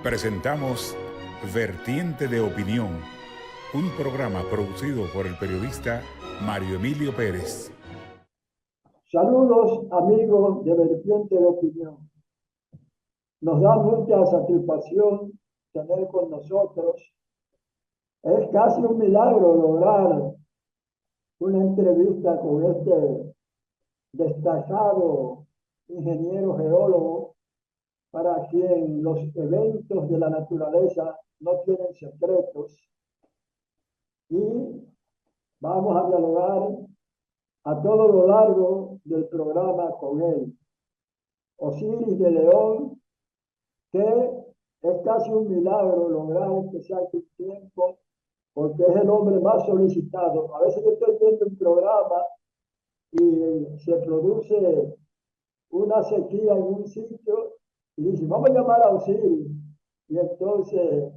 Presentamos Vertiente de Opinión, un programa producido por el periodista Mario Emilio Pérez. Saludos amigos de Vertiente de Opinión. Nos da mucha satisfacción tener con nosotros. Es casi un milagro lograr una entrevista con este destacado ingeniero geólogo, para quien los eventos de la naturaleza no tienen secretos. Y vamos a dialogar a todo lo largo del programa con él. Osiris de León, que es casi un milagro lograr que saque un tiempo, porque es el hombre más solicitado. A veces yo estoy viendo un programa y se produce una sequía en un sitio y dice, vamos a llamar a Osiris. Y entonces,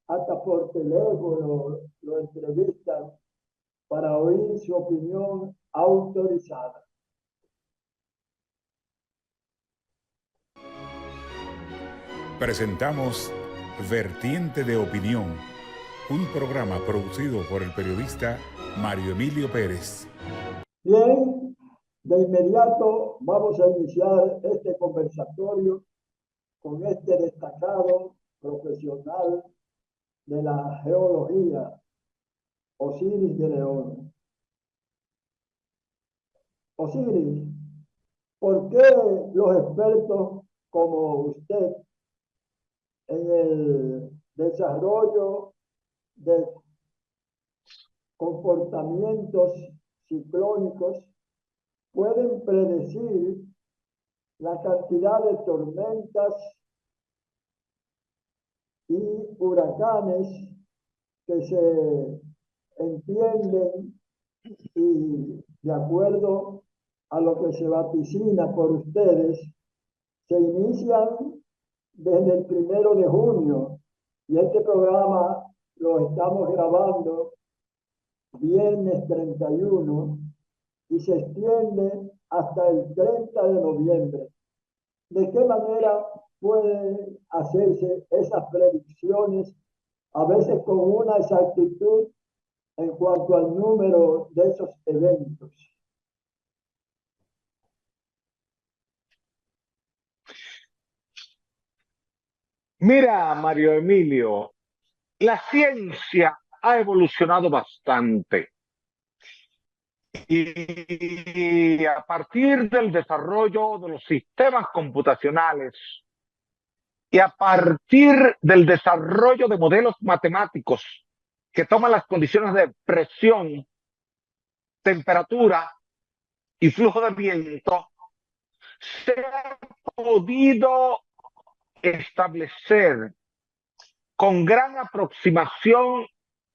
hasta por teléfono lo entrevistan para oír su opinión autorizada. Presentamos Vertiente de Opinión, un programa producido por el periodista Mario Emilio Pérez. Bien, de inmediato vamos a iniciar este conversatorio con este destacado profesional de la geología, Osiris de León. Osiris, ¿por qué los expertos como usted en el desarrollo de comportamientos ciclónicos pueden predecir la cantidad de tormentas y huracanes que se entienden y de acuerdo a lo que se vaticina por ustedes, se inician desde el 1 de junio y este programa lo estamos grabando viernes 31 y se extiende hasta el 30 de noviembre. ¿De qué manera pueden hacerse esas predicciones, a veces con una exactitud en cuanto al número de esos eventos? Mira, Mario Emilio, la ciencia ha evolucionado bastante y a partir del desarrollo de los sistemas computacionales y a partir del desarrollo de modelos matemáticos que toman las condiciones de presión, temperatura y flujo de viento, se ha podido establecer con gran aproximación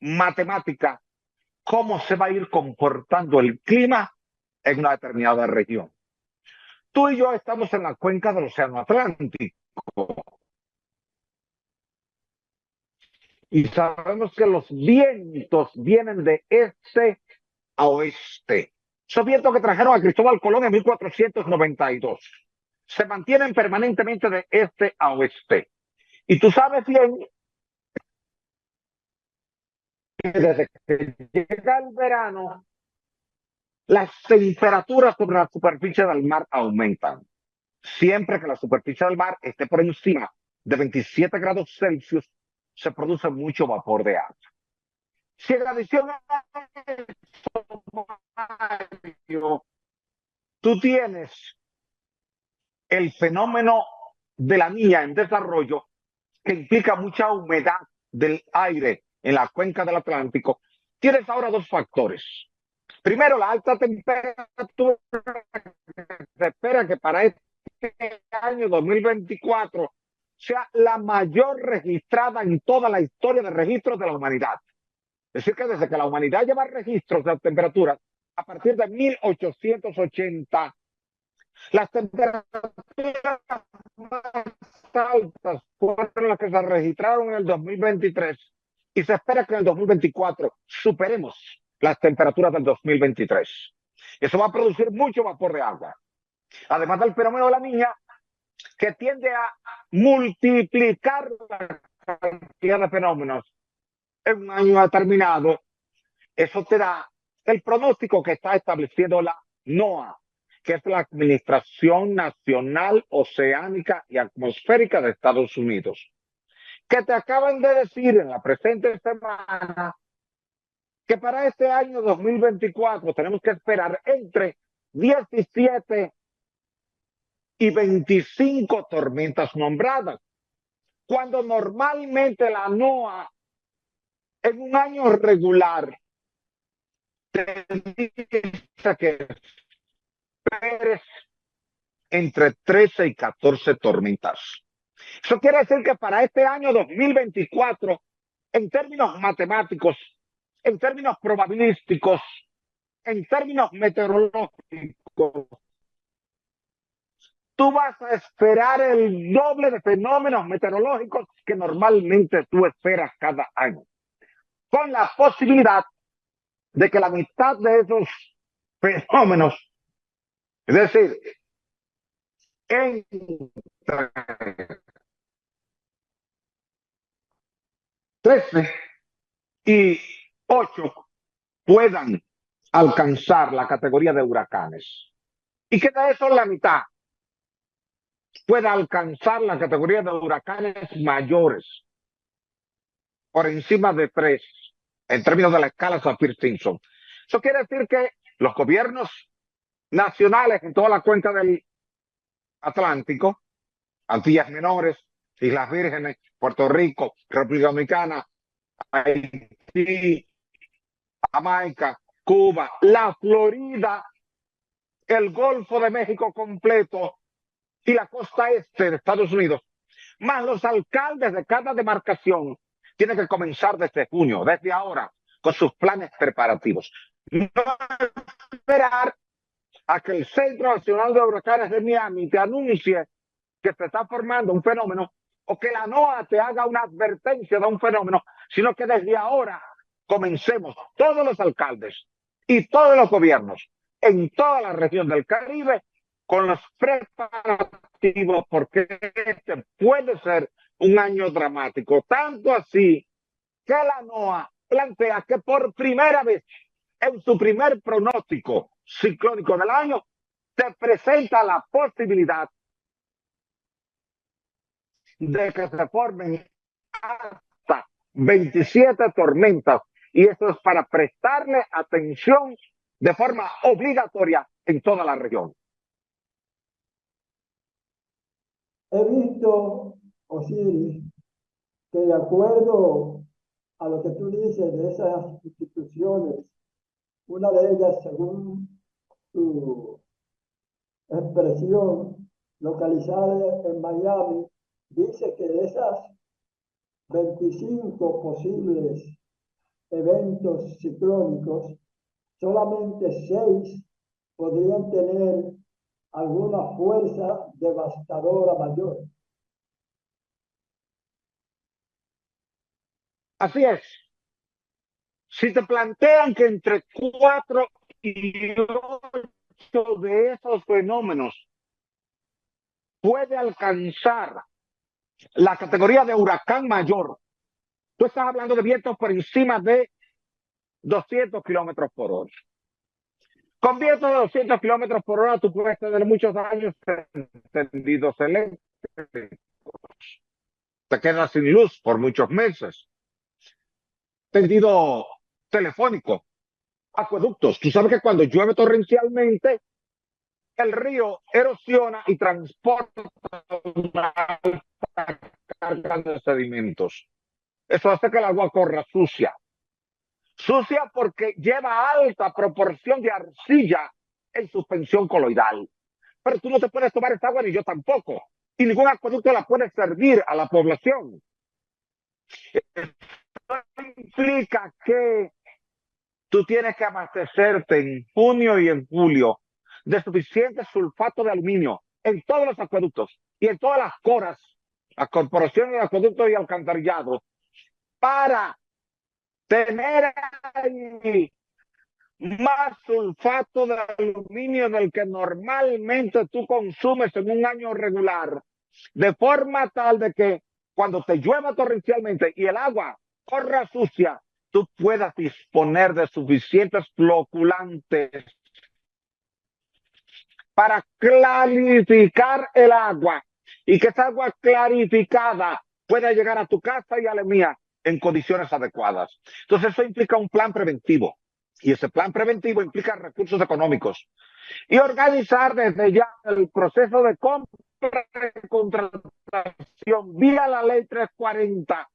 matemática cómo se va a ir comportando el clima en una determinada región. Tú y yo estamos en la cuenca del Océano Atlántico y sabemos que los vientos vienen de este a oeste. Esos vientos que trajeron a Cristóbal Colón en 1492 se mantienen permanentemente de este a oeste. Y tú sabes bien que desde que llega el verano, las temperaturas sobre la superficie del mar aumentan. Siempre que la superficie del mar esté por encima de 27 grados Celsius, se produce mucho vapor de agua. Si en adición a eso, tú tienes el fenómeno de la niña en desarrollo, que implica mucha humedad del aire en la cuenca del Atlántico, tienes ahora dos factores. Primero, la alta temperatura. Se espera que para este año 2024 sea la mayor registrada en toda la historia de registros de la humanidad. Es decir, que desde que la humanidad lleva registros de temperaturas, a partir de 1880, las temperaturas más altas fueron las que se registraron en el 2023 y se espera que en el 2024 superemos las temperaturas del 2023. Eso va a producir mucho vapor de agua. Además del fenómeno de la niña, que tiende a multiplicar la cantidad de fenómenos en un año determinado, eso te da el pronóstico que está estableciendo la NOAA, que es la Administración Nacional Oceánica y Atmosférica de Estados Unidos, que te acaban de decir en la presente semana que para este año 2024 tenemos que esperar entre 17 y 25 tormentas nombradas, cuando normalmente la NOAA en un año regular te dice que esperes entre 13 y 14 tormentas. Eso quiere decir que para este año 2024, en términos matemáticos, en términos probabilísticos, en términos meteorológicos, tú vas a esperar el doble de fenómenos meteorológicos que normalmente tú esperas cada año, con la posibilidad de que la mitad de esos fenómenos, es decir, entre 13 y 8 puedan alcanzar la categoría de huracanes, y que de eso la mitad pueda alcanzar la categoría de huracanes mayores, por encima de 3, en términos de la escala Saffir-Simpson. Eso quiere decir que los gobiernos nacionales en toda la cuenca del Atlántico, Antillas Menores, Islas Vírgenes, Puerto Rico, República Dominicana, Haití, Jamaica, Cuba, la Florida, el Golfo de México completo y la costa este de Estados Unidos, más los alcaldes de cada demarcación, tienen que comenzar desde junio, desde ahora, con sus planes preparativos. No esperar a que el Centro Nacional de Huracanes de Miami te anuncie que se está formando un fenómeno, o que la NOAA te haga una advertencia de un fenómeno, sino que desde ahora comencemos todos los alcaldes y todos los gobiernos en toda la región del Caribe con los preparativos, porque este puede ser un año dramático, tanto así que la NOAA plantea que por primera vez en su primer pronóstico ciclónico del año se presenta la posibilidad de que se formen hasta 27 tormentas, y eso es para prestarle atención de forma obligatoria en toda la región. He visto, Osiris, que de acuerdo a lo que tú dices de esas instituciones, una de ellas, según tu expresión, localizada en Miami, dice que de esas 25 posibles eventos ciclónicos, solamente 6 podrían tener alguna fuerza devastadora mayor. Así es. Si te plantean que entre 4 y 8 de esos fenómenos puede alcanzar la categoría de huracán mayor, tú estás hablando de vientos por encima de 200 kilómetros por hora. Con vientos de 200 kilómetros por hora tú puedes tener muchos años tendidos eléctricos. Te quedas sin luz por muchos meses. Tendido telefónico, acueductos. Tú sabes que cuando llueve torrencialmente, el río erosiona y transporta una alta carga de sedimentos. Eso hace que el agua corra sucia. Sucia porque lleva alta proporción de arcilla en suspensión coloidal. Pero tú no te puedes tomar esta agua, ni yo tampoco. Y ningún acueducto la puede servir a la población. Eso implica que tú tienes que abastecerte en junio y en julio de suficiente sulfato de aluminio en todos los acueductos y en todas las coras, las corporaciones de acueductos y alcantarillado, para tener ahí más sulfato de aluminio del que normalmente tú consumes en un año regular, de forma tal de que cuando te llueva torrencialmente y el agua corra sucia, tú puedas disponer de suficientes floculantes para clarificar el agua y que esa agua clarificada pueda llegar a tu casa y a la mía en condiciones adecuadas. Entonces eso implica un plan preventivo y ese plan preventivo implica recursos económicos y organizar desde ya el proceso de compra y contratación vía la ley 340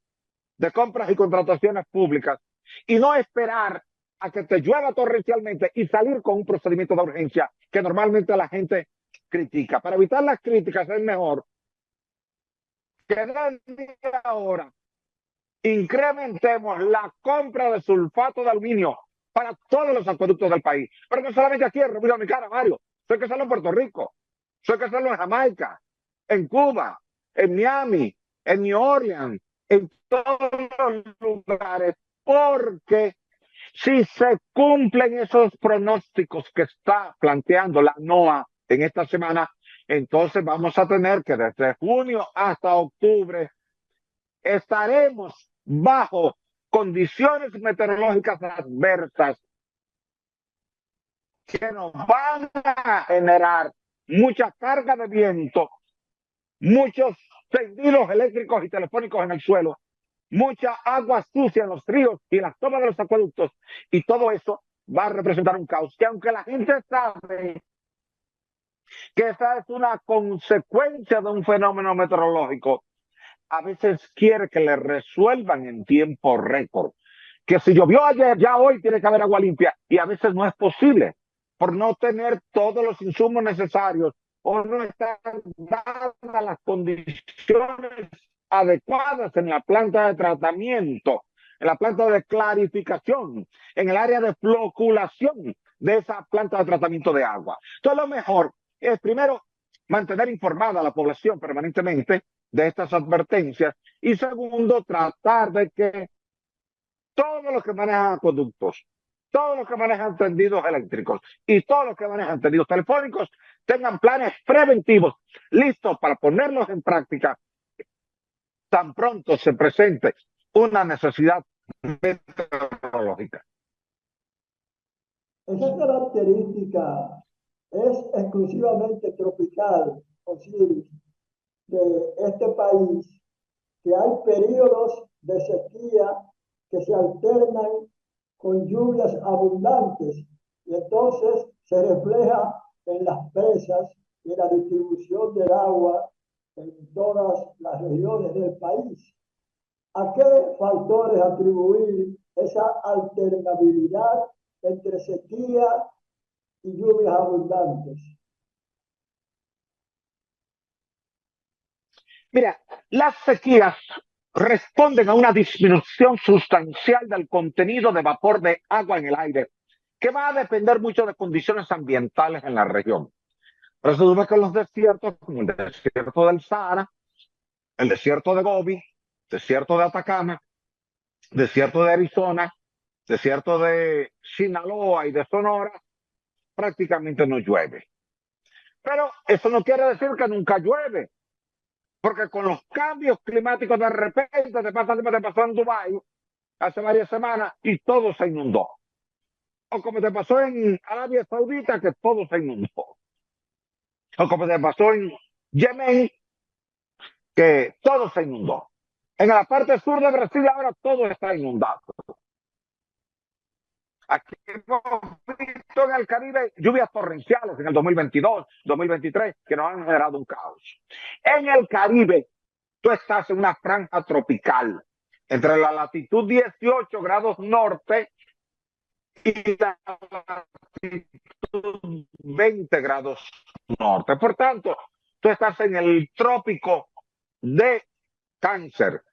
de compras y contrataciones públicas y no esperar a que te llueva torrencialmente y salir con un procedimiento de urgencia que normalmente la gente critica. Para evitar las críticas es mejor que desde ahora incrementemos la compra de sulfato de aluminio para todos los acueductos del país. Pero no solamente aquí en República Dominicana, Mario. Eso hay que hacerlo en Puerto Rico. Eso hay que hacerlo en Jamaica, en Cuba, en Miami, en New Orleans, en todos los lugares. Porque si se cumplen esos pronósticos que está planteando la NOAA en esta semana, entonces vamos a tener que desde junio hasta octubre estaremos bajo condiciones meteorológicas adversas que nos van a generar mucha carga de viento, muchos tendidos eléctricos y telefónicos en el suelo, mucha agua sucia en los ríos y en las tomas de los acueductos, y todo eso va a representar un caos que, aunque la gente sabe que esa es una consecuencia de un fenómeno meteorológico, a veces quiere que le resuelvan en tiempo récord. Que si llovió ayer, ya hoy tiene que haber agua limpia, y a veces no es posible por no tener todos los insumos necesarios o no están dadas las condiciones adecuadas en la planta de tratamiento, en la planta de clarificación, en el área de floculación de esa planta de tratamiento de agua. Entonces, lo mejor es primero mantener informada a la población permanentemente de estas advertencias y segundo, tratar de que todos los que manejan acueductos, todos los que manejan tendidos eléctricos y todos los que manejan tendidos telefónicos tengan planes preventivos listos para ponerlos en práctica tan pronto se presente una necesidad meteorológica. Esa característica es exclusivamente tropical, Osiris, de este país, que hay periodos de sequía que se alternan con lluvias abundantes y entonces se refleja en las presas y en la distribución del agua en todas las regiones del país. ¿A qué factores atribuir esa alternabilidad entre sequía y lluvias abundantes? Mira, las sequías responden a una disminución sustancial del contenido de vapor de agua en el aire, que va a depender mucho de condiciones ambientales en la región. Resulta que los desiertos, como el desierto del Sahara, el desierto de Gobi, desierto de Atacama, desierto de Arizona, desierto de Sinaloa y de Sonora, prácticamente no llueve. Pero eso no quiere decir que nunca llueve, porque con los cambios climáticos de repente te pasó en Dubái hace varias semanas y todo se inundó. O como te pasó en Arabia Saudita, que todo se inundó. O como te pasó en Yemen, que todo se inundó. En la parte sur de Brasil ahora todo está inundado. Aquí hemos visto en el Caribe lluvias torrenciales en el 2022, 2023, que nos han generado un caos. En el Caribe, tú estás en una franja tropical entre la latitud 18 grados norte y la latitud 20 grados norte. Por tanto, tú estás en el trópico de Cáncer.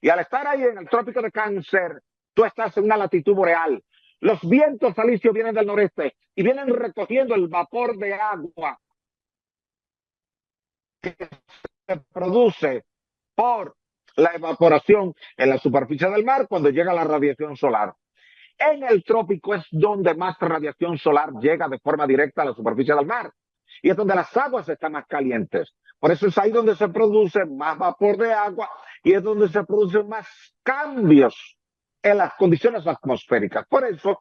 Y al estar ahí en el trópico de Cáncer, tú estás en una latitud boreal. Los vientos alisios vienen del noreste y vienen recogiendo el vapor de agua que se produce por la evaporación en la superficie del mar cuando llega la radiación solar. En el trópico es donde más radiación solar llega de forma directa a la superficie del mar y es donde las aguas están más calientes. Por eso es ahí donde se produce más vapor de agua y es donde se producen más cambios en las condiciones atmosféricas. Por eso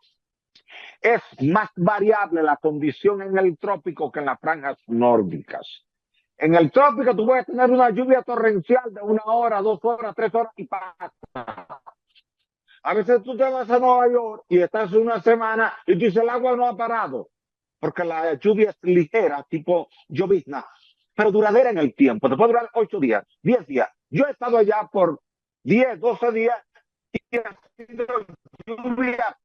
es más variable la condición en el trópico que en las franjas nórdicas. En el trópico tú puedes tener una lluvia torrencial de 1 hora, 2 horas, 3 horas y pasa. A veces tú te vas a Nueva York y estás una semana y tú dices el agua no ha parado porque la lluvia es ligera, tipo llovizna, pero duradera en el tiempo. Te puede durar 8 días, 10 días. Yo he estado allá por 10, 12 días y ha sido lluvia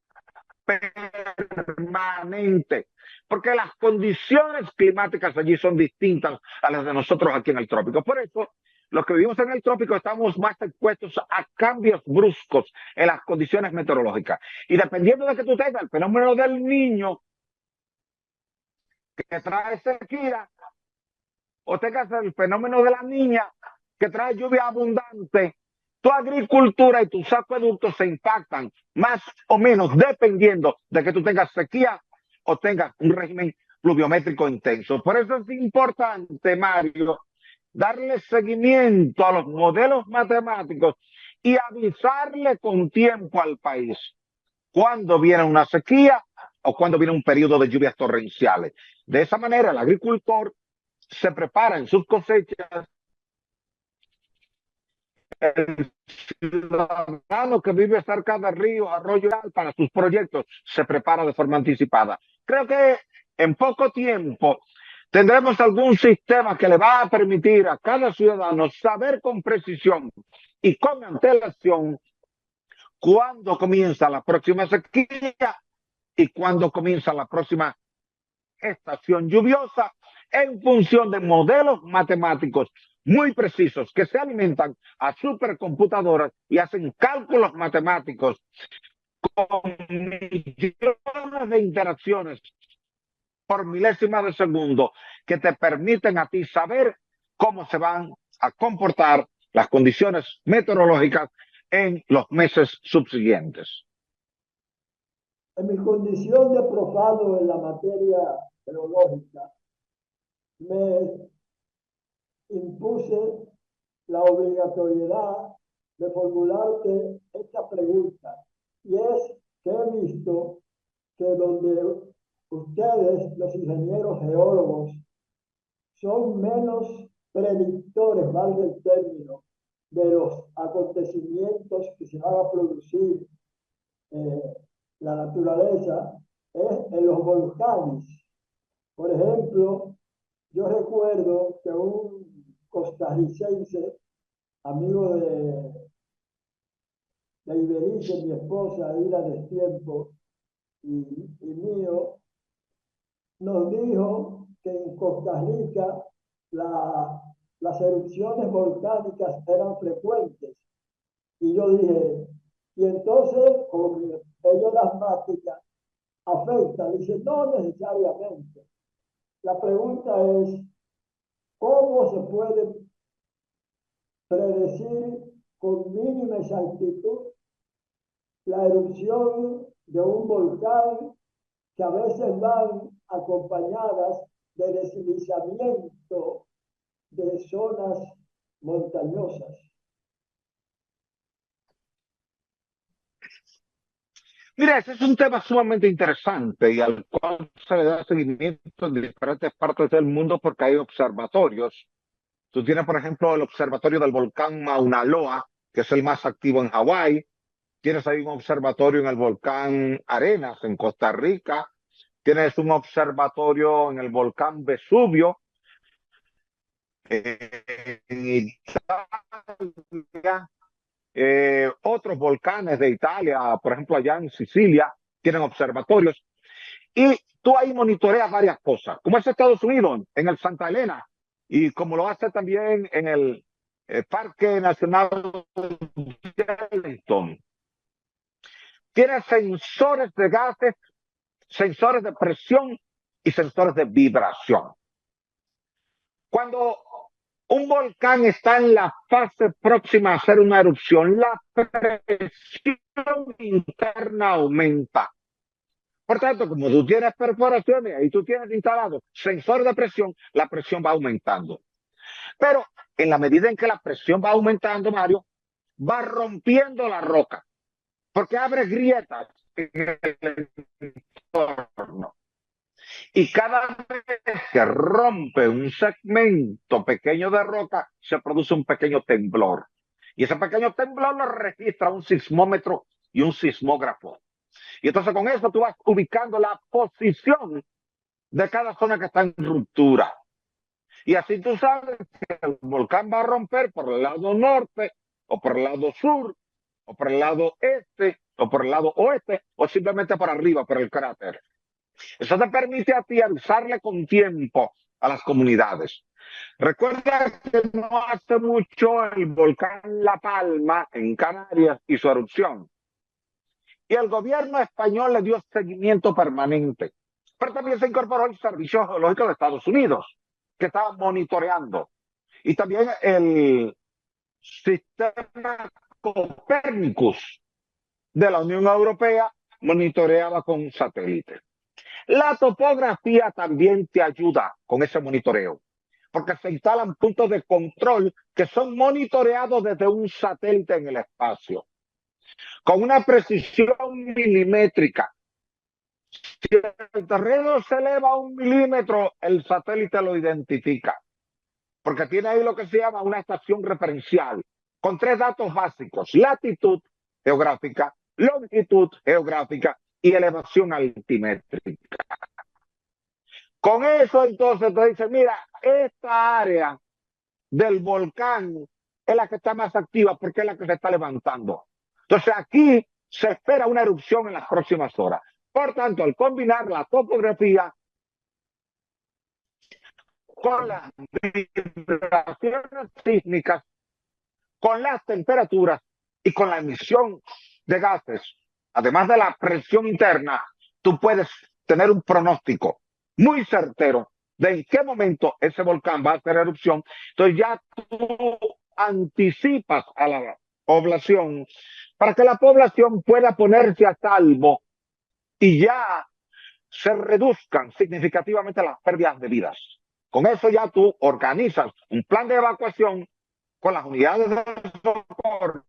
permanente, porque las condiciones climáticas allí son distintas a las de nosotros aquí en el trópico. Por eso, los que vivimos en el trópico estamos más expuestos a cambios bruscos en las condiciones meteorológicas. Y dependiendo de que tú tengas el fenómeno del niño, que trae sequía, o tengas el fenómeno de la niña, que trae lluvia abundante, tu agricultura y tus acueductos se impactan más o menos dependiendo de que tú tengas sequía o tengas un régimen pluviométrico intenso. Por eso es importante, Mario, darle seguimiento a los modelos matemáticos y avisarle con tiempo al país cuando viene una sequía o cuando viene un periodo de lluvias torrenciales. De esa manera, el agricultor se prepara en sus cosechas. El ciudadano que vive cerca de ríos, arroyos, para sus proyectos, se prepara de forma anticipada. Creo que en poco tiempo tendremos algún sistema que le va a permitir a cada ciudadano saber con precisión y con antelación cuándo comienza la próxima sequía y cuándo comienza la próxima estación lluviosa en función de modelos matemáticos muy precisos que se alimentan a supercomputadoras y hacen cálculos matemáticos con millones de interacciones por milésima de segundo que te permiten a ti saber cómo se van a comportar las condiciones meteorológicas en los meses subsiguientes. En mi condición de profano en la materia geológica, me impuse la obligatoriedad de formularte esta pregunta, y es que he visto que donde ustedes, los ingenieros geólogos, son menos predictores, valga el término, de los acontecimientos que se van a producir la naturaleza, es en los volcanes. Por ejemplo, yo recuerdo que un costarricense, amigo de Iberice, mi esposa, de ir a destiempo, y mío, nos dijo que en Costa Rica las erupciones volcánicas eran frecuentes. Y yo dije, y entonces, como ellos las asmática afecta. Dice, no necesariamente. La pregunta es, ¿cómo se puede predecir con mínima exactitud la erupción de un volcán, que a veces van acompañadas de deslizamiento de zonas montañosas? Mira, ese es un tema sumamente interesante y al cual se le da seguimiento en diferentes partes del mundo porque hay observatorios. Tú tienes, por ejemplo, el observatorio del volcán Mauna Loa, que es el más activo en Hawái. Tienes ahí un observatorio en el volcán Arenas, en Costa Rica. Tienes un observatorio en el volcán Vesubio, en Italia. Otros volcanes de Italia, por ejemplo, allá en Sicilia, tienen observatorios. Y tú ahí monitoreas varias cosas, como es Estados Unidos, en el Santa Elena, y como lo hace también en el Parque Nacional de Yellowstone. Tiene sensores de gases, sensores de presión y sensores de vibración. Cuando un volcán está en la fase próxima a hacer una erupción, la presión interna aumenta. Por tanto, como tú tienes perforaciones y tú tienes instalado sensor de presión, la presión va aumentando. Pero en la medida en que la presión va aumentando, Mario, va rompiendo la roca, porque abre grietas en el entorno. Y cada vez que rompe un segmento pequeño de roca, se produce un pequeño temblor. Y ese pequeño temblor lo registra un sismómetro y un sismógrafo. Y entonces con eso tú vas ubicando la posición de cada zona que está en ruptura. Y así tú sabes que el volcán va a romper por el lado norte, o por el lado sur, o por el lado este, o por el lado oeste, o simplemente para arriba, por el cráter. Eso te permite a ti avisarle con tiempo a las comunidades. Recuerda que no hace mucho el volcán La Palma en Canarias y su erupción. Y el gobierno español le dio seguimiento permanente. Pero también se incorporó el Servicio Geológico de Estados Unidos, que estaba monitoreando. Y también el sistema Copernicus de la Unión Europea monitoreaba con satélites. La topografía también te ayuda con ese monitoreo, porque se instalan puntos de control que son monitoreados desde un satélite en el espacio, con una precisión milimétrica. Si el terreno se eleva 1 milímetro, el satélite lo identifica, porque tiene ahí lo que se llama una estación referencial, con 3 datos básicos: latitud geográfica, longitud geográfica y elevación altimétrica. Con eso entonces te dicen, mira, esta área del volcán es la que está más activa porque es la que se está levantando. Entonces aquí se espera una erupción en las próximas horas. Por tanto, al combinar la topografía con las vibraciones sísmicas, con las temperaturas y con la emisión de gases, además de la presión interna, tú puedes tener un pronóstico muy certero de en qué momento ese volcán va a hacer erupción. Entonces ya tú anticipas a la población para que la población pueda ponerse a salvo y ya se reduzcan significativamente las pérdidas de vidas. Con eso ya tú organizas un plan de evacuación con las unidades de socorro,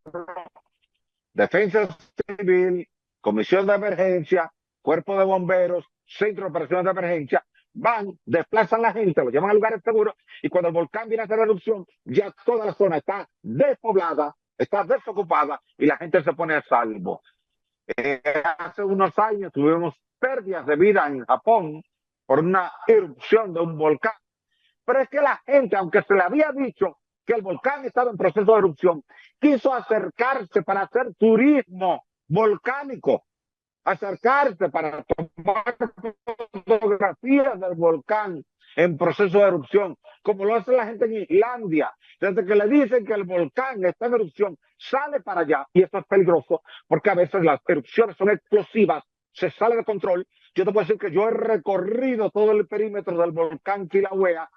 defensa civil, comisión de emergencia, cuerpo de bomberos, centro de operaciones de emergencia. Van, desplazan a la gente, lo llevan a lugares seguros, y cuando el volcán viene a hacer erupción, ya toda la zona está despoblada, está desocupada y la gente se pone a salvo. Hace unos años tuvimos pérdidas de vida en Japón por una erupción de un volcán, pero es que la gente, aunque se le había dicho que el volcán estaba en proceso de erupción, quiso acercarse para hacer turismo volcánico, acercarse para tomar fotografías del volcán en proceso de erupción, como lo hace la gente en Islandia. Desde que le dicen que el volcán está en erupción, sale para allá, y eso es peligroso, porque a veces las erupciones son explosivas, se sale de control. Yo te puedo decir que yo he recorrido todo el perímetro del volcán Kilauea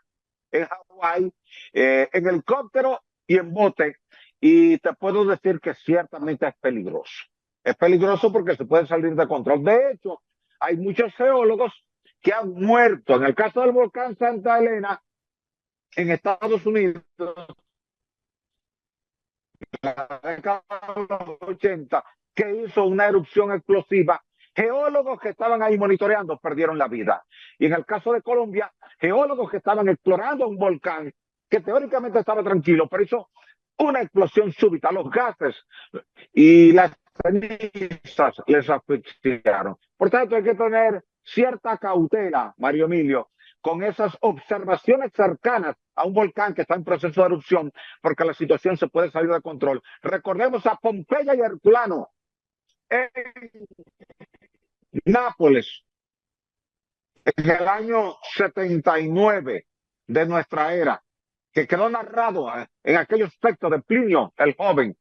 en Hawái, en helicóptero y en bote, y te puedo decir que ciertamente es peligroso. Es peligroso porque se puede salir de control. De hecho, hay muchos geólogos que han muerto. En el caso del volcán Santa Elena, en Estados Unidos, en la década de los 80, que hizo una erupción explosiva, geólogos que estaban ahí monitoreando perdieron la vida. Y en el caso de Colombia, geólogos que estaban explorando un volcán que teóricamente estaba tranquilo, pero hizo una explosión súbita. Los gases y las cenizas les asfixiaron. Por tanto, hay que tener cierta cautela, Mario Emilio, con esas observaciones cercanas a un volcán que está en proceso de erupción, porque la situación se puede salir de control. Recordemos a Pompeya y Herculano en Nápoles, en el año 79 de nuestra era, que quedó narrado en aquellos textos de Plinio el Joven,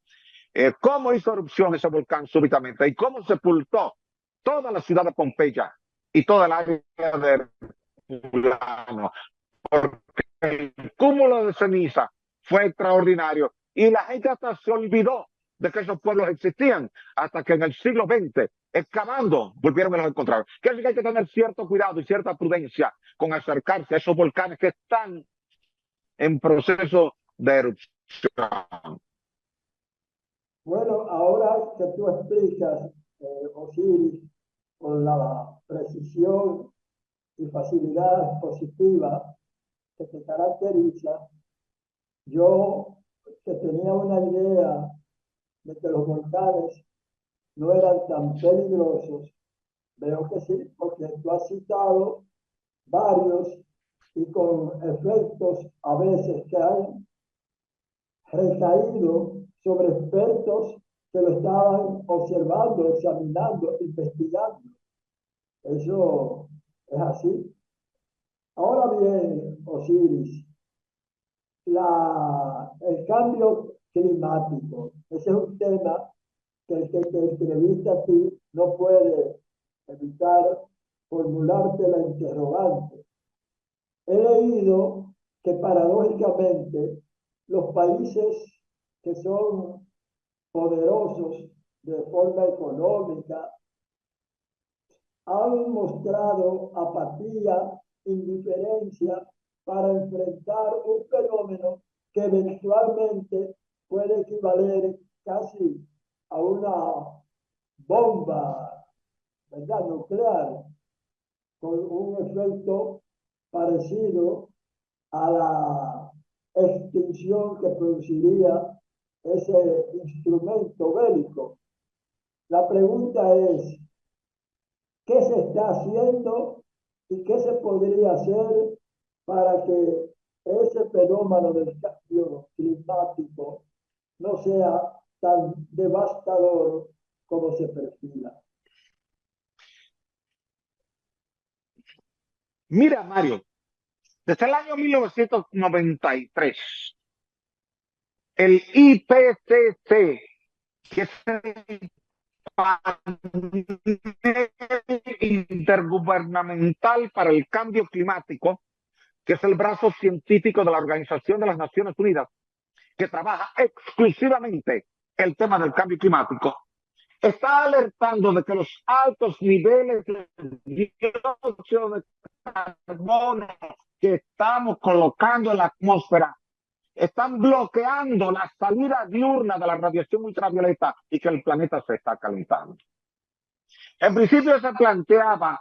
cómo hizo erupción ese volcán súbitamente y cómo sepultó toda la ciudad de Pompeya y toda el área de Herculano, porque el cúmulo de ceniza fue extraordinario y la gente hasta se olvidó de que esos pueblos existían, hasta que en el siglo XX, excavando, volvieron a los encontrar. Que hay que tener cierto cuidado y cierta prudencia con acercarse a esos volcanes que están en proceso de erupción. Bueno, ahora que tú explicas, Osiris, con la precisión y facilidad positiva que te caracteriza, yo que tenía una idea de que los volcanes no eran tan peligrosos, veo que sí, porque tú has citado varios y con efectos a veces que han recaído sobre expertos que lo estaban observando, examinando, investigando. Eso es así. Ahora bien, Osiris, el cambio climático, ese es un tema que el que te entrevista a ti no puede evitar formularte la interrogante. He leído que paradójicamente los países que son poderosos de forma económica han mostrado apatía, indiferencia para enfrentar un fenómeno que eventualmente puede equivaler casi a una bomba, ¿verdad?, nuclear, con un efecto parecido a la extinción que produciría ese instrumento bélico. La pregunta es, ¿qué se está haciendo y qué se podría hacer para que ese fenómeno del cambio climático no sea tan devastador como se perfila? Mira, Mario, desde el año 1993, el IPCC, que es el Panel Intergubernamental para el Cambio Climático, que es el brazo científico de la Organización de las Naciones Unidas, que trabaja exclusivamente el tema del cambio climático, está alertando de que los altos niveles de dióxido de carbono que estamos colocando en la atmósfera están bloqueando la salida diurna de la radiación ultravioleta y que el planeta se está calentando. En principio se planteaba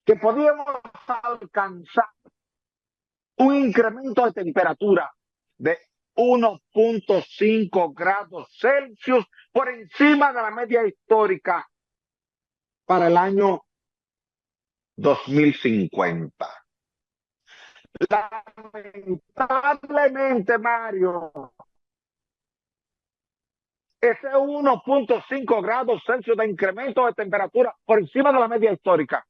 que podíamos alcanzar un incremento de temperatura de 1.5 grados Celsius por encima de la media histórica para el año 2050. Lamentablemente, Mario, ese 1.5 grados Celsius de incremento de temperatura por encima de la media histórica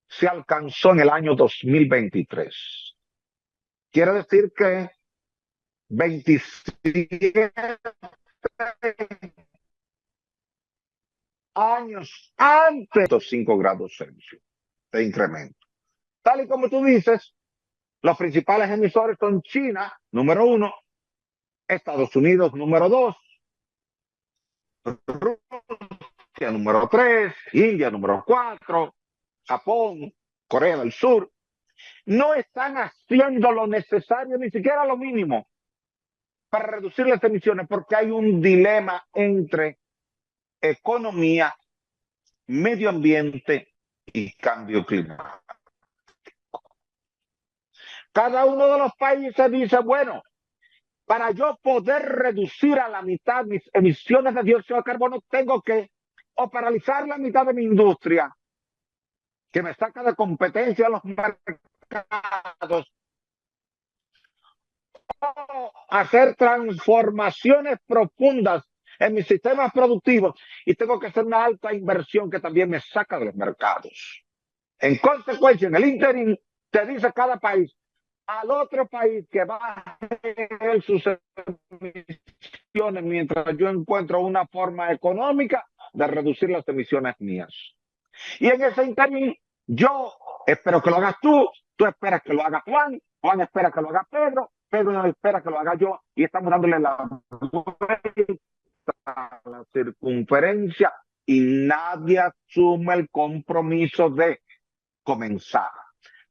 se alcanzó en el año 2023. Quiere decir que 27 años antes de los 5 grados Celsius de incremento. Tal y como tú dices, los principales emisores son China, número 1, Estados Unidos, número 2, Rusia, número 3, India, número 4, Japón, Corea del Sur. No están haciendo lo necesario, ni siquiera lo mínimo, para reducir las emisiones, porque hay un dilema entre economía, medio ambiente y cambio climático. Cada uno de los países dice, bueno, para yo poder reducir a la mitad mis emisiones de dióxido de carbono, tengo que o paralizar la mitad de mi industria, que me saca de competencia a los mercados, o hacer transformaciones profundas en mis sistemas productivos y tengo que hacer una alta inversión que también me saca de los mercados. En consecuencia, en el interín, te dice cada país al otro país que baje sus emisiones mientras yo encuentro una forma económica de reducir las emisiones mías. Y en ese interín, yo espero que lo hagas tú esperas que lo haga Juan, Juan espera que lo haga Pedro, Pedro espera que lo haga yo, y estamos dándole la circunferencia y nadie asume el compromiso de comenzar.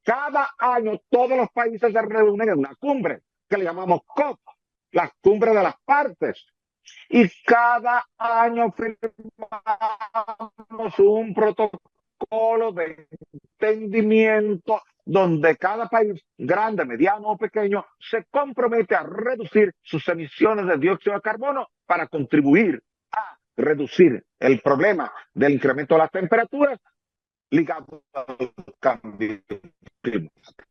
Cada año todos los países se reúnen en una cumbre que le llamamos COP, la cumbre de las partes. Y cada año firmamos un protocolo de entendimiento donde cada país, grande, mediano o pequeño, se compromete a reducir sus emisiones de dióxido de carbono para contribuir a reducir el problema del incremento de las temperaturas ligado al cambio climático.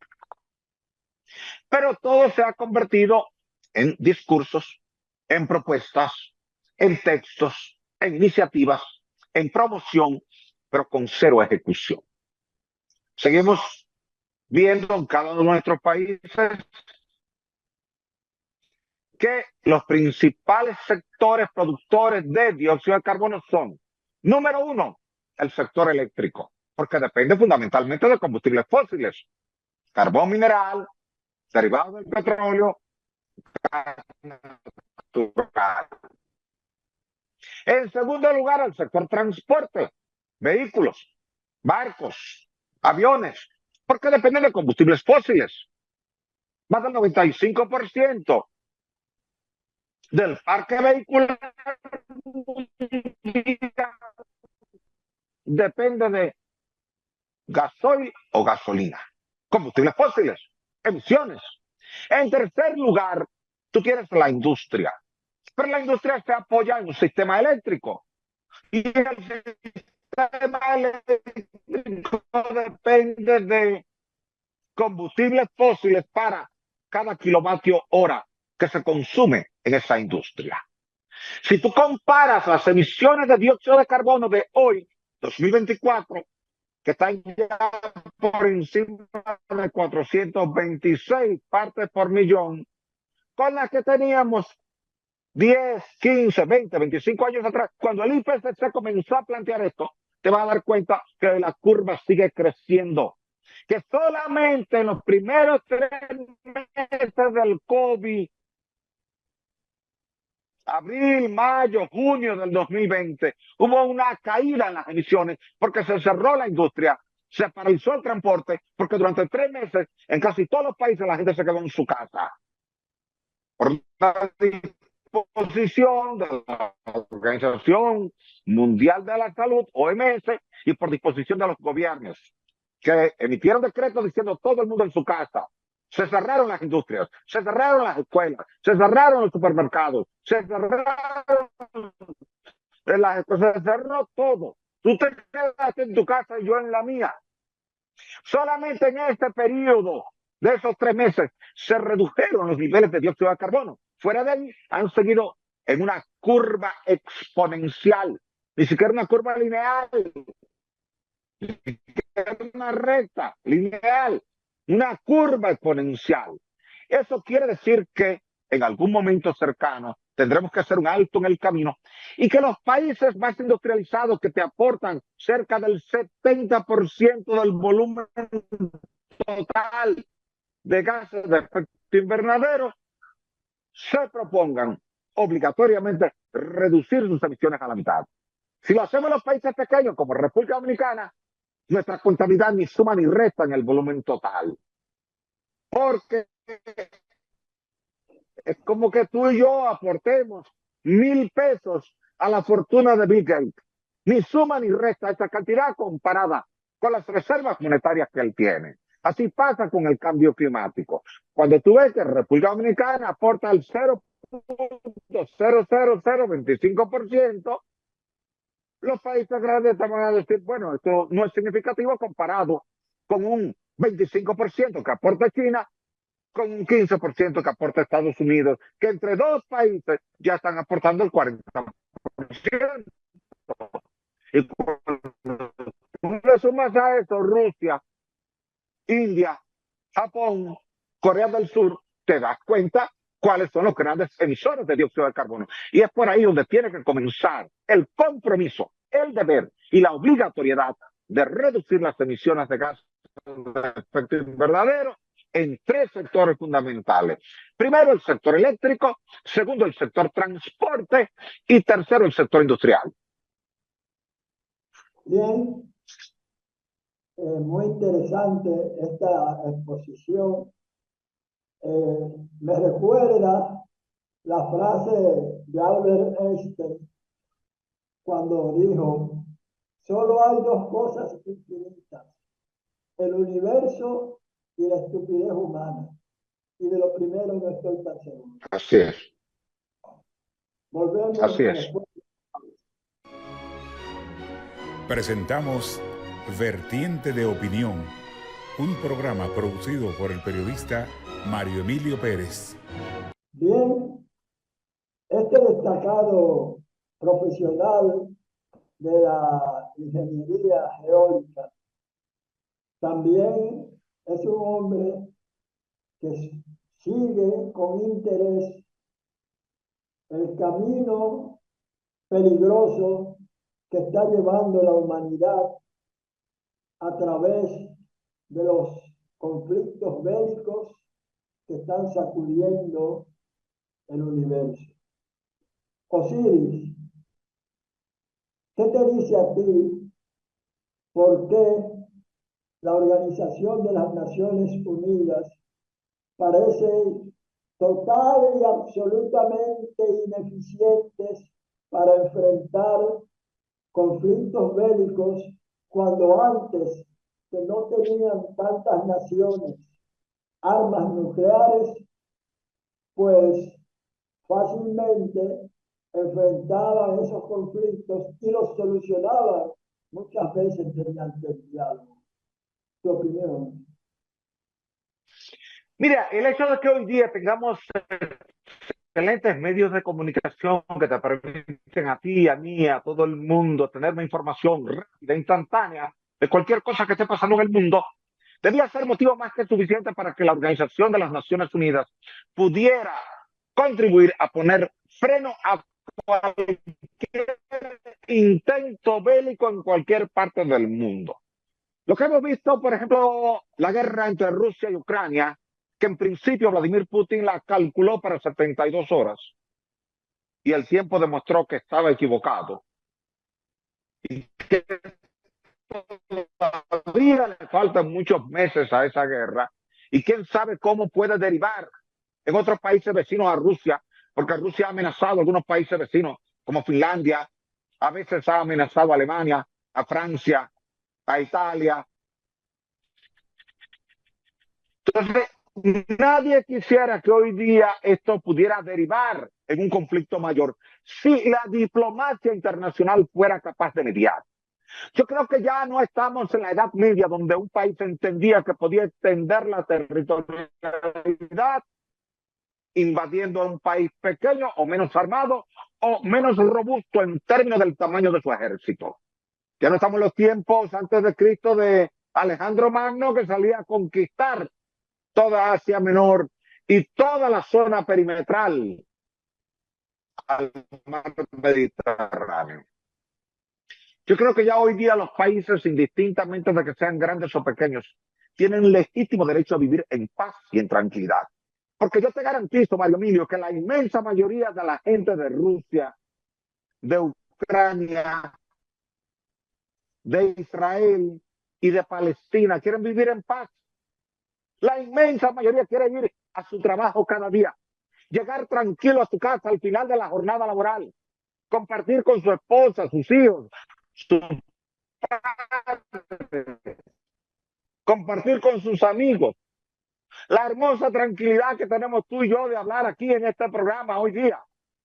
Pero todo se ha convertido en discursos, en propuestas, en textos, en iniciativas, en promoción, pero con cero ejecución. Seguimos viendo en cada uno de nuestros países que los principales sectores productores de dióxido de carbono son, número uno, el sector eléctrico, porque depende fundamentalmente de combustibles fósiles, carbón mineral, derivados del petróleo, natural. En segundo lugar, el sector transporte, vehículos, barcos, aviones, porque dependen de combustibles fósiles. Más del 95% del parque vehicular depende de gasoil o gasolina, combustibles fósiles, emisiones. En tercer lugar, tú tienes la industria, pero la industria se apoya en un sistema eléctrico y el sistema eléctrico depende de combustibles fósiles para cada kilovatio hora que se consume en esa industria. Si tú comparas las emisiones de dióxido de carbono de hoy, 2024, que están ya por encima de 426 partes por millón, con las que teníamos 10, 15, 20, 25 años atrás, cuando el IPCC comenzó a plantear esto, te vas a dar cuenta que la curva sigue creciendo, que solamente en los primeros 3 meses del COVID, abril, mayo, junio del 2020, hubo una caída en las emisiones porque se cerró la industria, se paralizó el transporte, porque durante 3 meses en casi todos los países la gente se quedó en su casa. Por la disposición de la Organización Mundial de la Salud, OMS, y por disposición de los gobiernos, que emitieron decretos diciendo todo el mundo en su casa. Se cerraron las industrias, se cerraron las escuelas, se cerraron los supermercados, se cerraron se cerró todo. Tú te quedaste en tu casa y yo en la mía. Solamente en este periodo de esos 3 meses se redujeron los niveles de dióxido de carbono. Fuera de ahí han seguido en una curva exponencial, ni siquiera una curva lineal, ni siquiera una recta lineal, una curva exponencial. Eso quiere decir que en algún momento cercano tendremos que hacer un alto en el camino y que los países más industrializados, que te aportan cerca del 70% del volumen total de gases de efecto invernadero, se propongan obligatoriamente reducir sus emisiones a la mitad. Si lo hacemos en los países pequeños como República Dominicana, nuestra contabilidad ni suma ni resta en el volumen total. Porque es como que tú y yo aportemos 1,000 pesos a la fortuna de Bill Gates. Ni suma ni resta esa cantidad comparada con las reservas monetarias que él tiene. Así pasa con el cambio climático. Cuando tú ves que República Dominicana aporta el 0,00025%, los países grandes te van a decir, bueno, esto no es significativo comparado con un 25% que aporta China, con un 15% que aporta Estados Unidos, que entre dos países ya están aportando el 40%. Y cuando tú le sumas a eso Rusia, India, Japón, Corea del Sur, te das cuenta cuáles son los grandes emisores de dióxido de carbono. Y es por ahí donde tiene que comenzar el compromiso, el deber y la obligatoriedad de reducir las emisiones de gases de efecto invernadero en 3 sectores fundamentales. Primero, el sector eléctrico, segundo, el sector transporte y tercero, el sector industrial. Bien, muy interesante esta exposición. Me recuerda la frase de Albert Einstein cuando dijo: solo hay dos cosas infinitas, el universo y la estupidez humana. Y de lo primero no estoy tan seguro. Así es, Volvemos así es. después. Presentamos Vertiente de Opinión, un programa producido por el periodista Mario Emilio Pérez. Bien, este destacado profesional de la ingeniería geólica también es un hombre que sigue con interés el camino peligroso que está llevando la humanidad a través de los conflictos bélicos que están sacudiendo el universo. Osiris, ¿qué te dice a ti por qué la Organización de las Naciones Unidas parece total y absolutamente ineficientes para enfrentar conflictos bélicos cuando antes, que no tenían tantas naciones armas nucleares, pues fácilmente enfrentaban esos conflictos y los solucionaban muchas veces mediante el diálogo? ¿Tu opinión? Mira, el hecho de que hoy día tengamos excelentes medios de comunicación que te permiten a ti, a mí, a todo el mundo tener una información rápida, instantánea de cualquier cosa que esté pasando en el mundo, debía ser motivo más que suficiente para que la Organización de las Naciones Unidas pudiera contribuir a poner freno a cualquier intento bélico en cualquier parte del mundo. Lo que hemos visto, por ejemplo, la guerra entre Rusia y Ucrania, que en principio Vladimir Putin la calculó para 72 horas y el tiempo demostró que estaba equivocado y que todavía le faltan muchos meses a esa guerra y quién sabe cómo puede derivar en otros países vecinos a Rusia, porque Rusia ha amenazado a algunos países vecinos como Finlandia, a veces ha amenazado a Alemania, a Francia, a Italia. Entonces, nadie quisiera que hoy día esto pudiera derivar en un conflicto mayor si la diplomacia internacional fuera capaz de mediar. Yo creo que ya no estamos en la Edad Media donde un país entendía que podía extender la territorialidad invadiendo a un país pequeño o menos armado o menos robusto en términos del tamaño de su ejército. Ya no estamos en los tiempos antes de Cristo de Alejandro Magno, que salía a conquistar toda Asia Menor y toda la zona perimetral al mar Mediterráneo. Yo creo que ya hoy día los países, indistintamente de que sean grandes o pequeños, tienen legítimo derecho a vivir en paz y en tranquilidad. Porque yo te garantizo, Mario Emilio, que la inmensa mayoría de la gente de Rusia, de Ucrania, de Israel y de Palestina quieren vivir en paz. La inmensa mayoría quiere ir a su trabajo cada día, llegar tranquilo a su casa al final de la jornada laboral, compartir con su esposa, sus hijos, su padre, compartir con sus amigos. La hermosa tranquilidad que tenemos tú y yo de hablar aquí en este programa hoy día.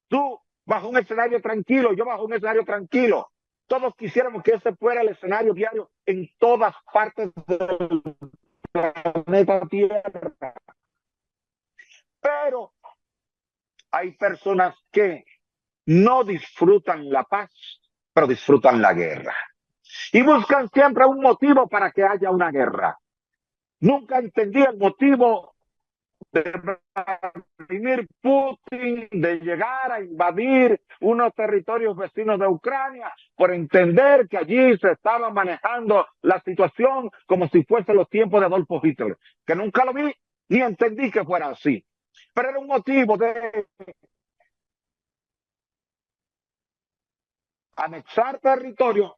Tú bajo un escenario tranquilo, yo bajo un escenario tranquilo. Todos quisiéramos que ese fuera el escenario diario en todas partes del planeta Tierra. Pero hay personas que no disfrutan la paz, pero disfrutan la guerra. Y buscan siempre un motivo para que haya una guerra. Nunca entendí el motivo de Vladimir Putin de llegar a invadir unos territorios vecinos de Ucrania por entender que allí se estaba manejando la situación como si fuese los tiempos de Adolfo Hitler, que nunca lo vi ni entendí que fuera así. Pero era un motivo de anexar territorio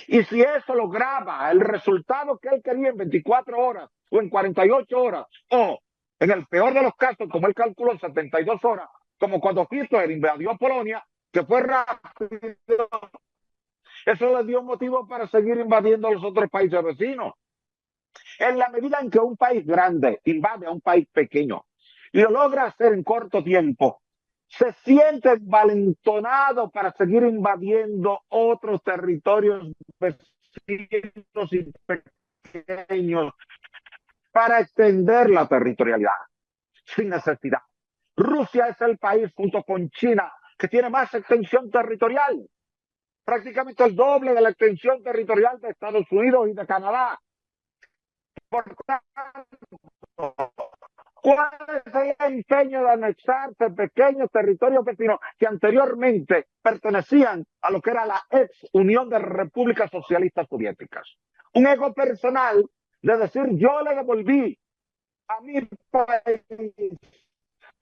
Y si eso lograba el resultado que él quería en 24 horas o en 48 horas, o en el peor de los casos, como él calculó, en 72 horas, como cuando Hitler invadió Polonia, que fue rápido, eso le dio motivo para seguir invadiendo los otros países vecinos. En la medida en que un país grande invade a un país pequeño y lo logra hacer en corto tiempo, se siente envalentonado para seguir invadiendo otros territorios vecinos y pequeños para extender la territorialidad sin necesidad. Rusia es el país, junto con China, que tiene más extensión territorial, prácticamente el doble de la extensión territorial de Estados Unidos y de Canadá. Por tanto, ¿cuál es el empeño de anexarse pequeños territorios vecinos que anteriormente pertenecían a lo que era la ex Unión de Repúblicas Socialistas Soviéticas? Un ego personal de decir, yo le devolví a mi país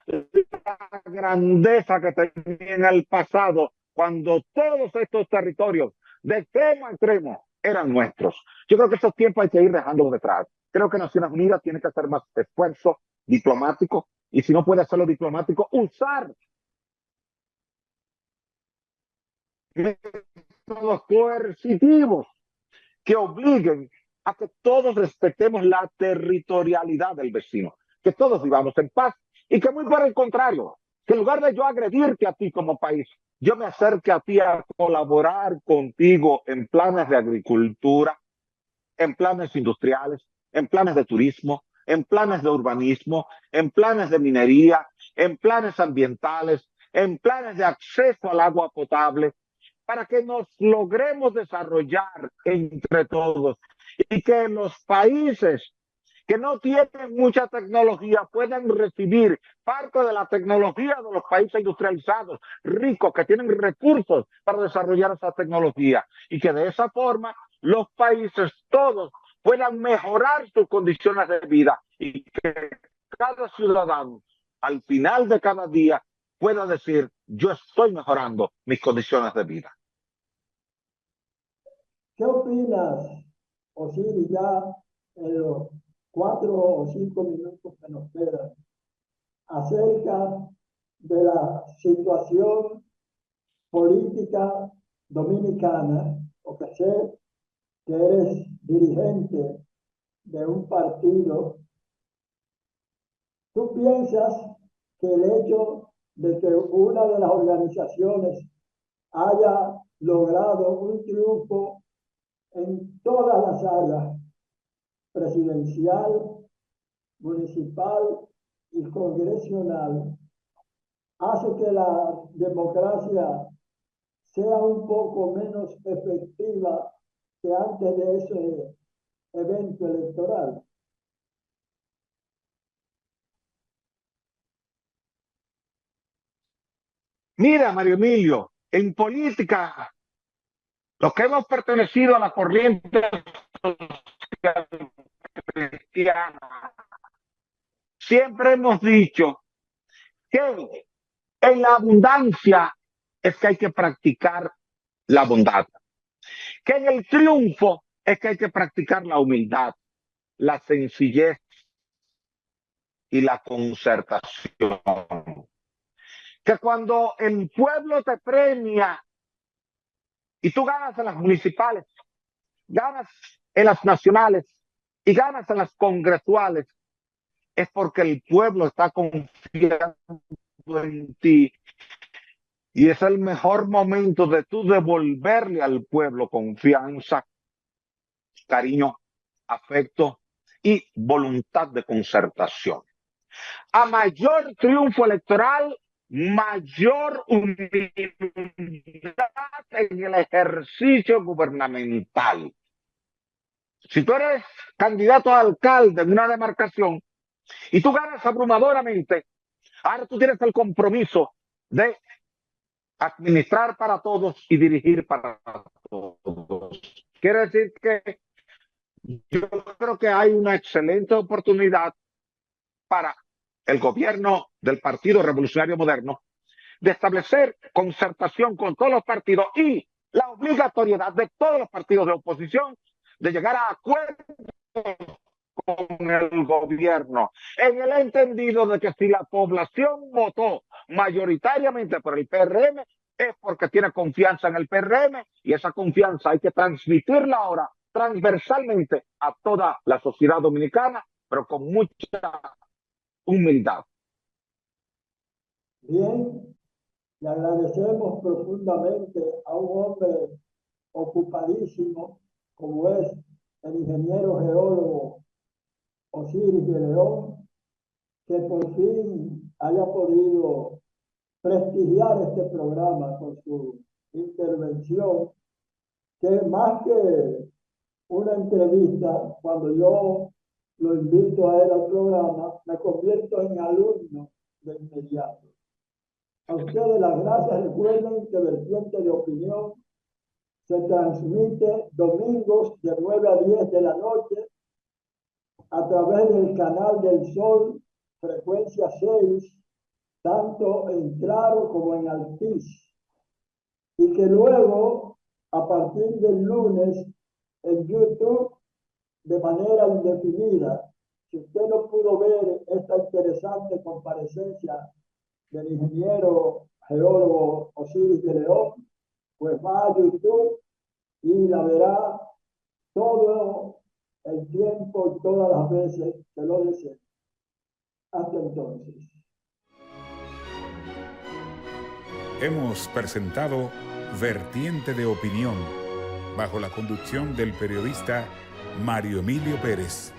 la grandeza que tenía en el pasado, cuando todos estos territorios, de extremo a extremo, eran nuestros. Yo creo que esos tiempos hay que ir dejándolos detrás. Creo que Naciones Unidas tiene que hacer más esfuerzo diplomático, y si no puede hacerlo diplomático, usar métodos coercitivos que obliguen a que todos respetemos la territorialidad del vecino, que todos vivamos en paz, y que muy por el contrario, que en lugar de yo agredirte a ti como país, yo me acerque a ti a colaborar contigo en planes de agricultura, en planes industriales, en planes de turismo, en planes de urbanismo, en planes de minería, en planes ambientales, en planes de acceso al agua potable, para que nos logremos desarrollar entre todos y que los países que no tienen mucha tecnología puedan recibir parte de la tecnología de los países industrializados, ricos, que tienen recursos para desarrollar esa tecnología, y que de esa forma los países todos puedan mejorar sus condiciones de vida, y que cada ciudadano al final de cada día pueda decir, yo estoy mejorando mis condiciones de vida. ¿Qué opinas, Osiris, ya en los 4 o 5 minutos que nos quedan, acerca de la situación política dominicana, porque sé que eres dirigente de un partido? ¿Tú piensas que el hecho de que una de las organizaciones haya logrado un triunfo en todas las áreas, presidencial, municipal y congresional, hace que la democracia sea un poco menos efectiva que antes de ese evento electoral? Mira, Mario Emilio, en política, los que hemos pertenecido a la corriente cristiana, siempre hemos dicho que en la abundancia es que hay que practicar la bondad, que en el triunfo es que hay que practicar la humildad, la sencillez y la concertación. Que cuando el pueblo te premia y tú ganas en las municipales, ganas en las nacionales y ganas en las congresuales, es porque el pueblo está confiando en ti, y es el mejor momento de tú devolverle al pueblo confianza, cariño, afecto y voluntad de concertación. A mayor triunfo electoral, mayor humildad en el ejercicio gubernamental. Si tú eres candidato a alcalde en una demarcación y tú ganas abrumadoramente, ahora tú tienes el compromiso de administrar para todos y dirigir para todos. Quiere decir que yo creo que hay una excelente oportunidad para el gobierno del Partido Revolucionario Moderno de establecer concertación con todos los partidos y la obligatoriedad de todos los partidos de oposición de llegar a acuerdos con el gobierno, en el entendido de que si la población votó mayoritariamente por el PRM, es porque tiene confianza en el PRM, y esa confianza hay que transmitirla ahora transversalmente a toda la sociedad dominicana, pero con mucha humildad. Bien, le agradecemos profundamente a un hombre ocupadísimo como es el ingeniero geólogo Osiris de León, que por fin haya podido prestigiar este programa con su intervención, que más que una entrevista, cuando yo lo invito a él al programa, me convierto en alumno de inmediato. A ustedes las gracias. Recuerden que Vertiente de Opinión se transmite domingos de 9 a 10 de la noche a través del canal del Sol, frecuencia 6, tanto en Claro como en Altiz, y que luego, a partir del lunes, en YouTube, de manera indefinida. Si usted no pudo ver esta interesante comparecencia del ingeniero geólogo Osiris de León, pues va a YouTube y la verá todo el tiempo y todas las veces que lo desee. Hasta entonces. Hemos presentado Vertiente de Opinión, bajo la conducción del periodista Mario Emilio Pérez.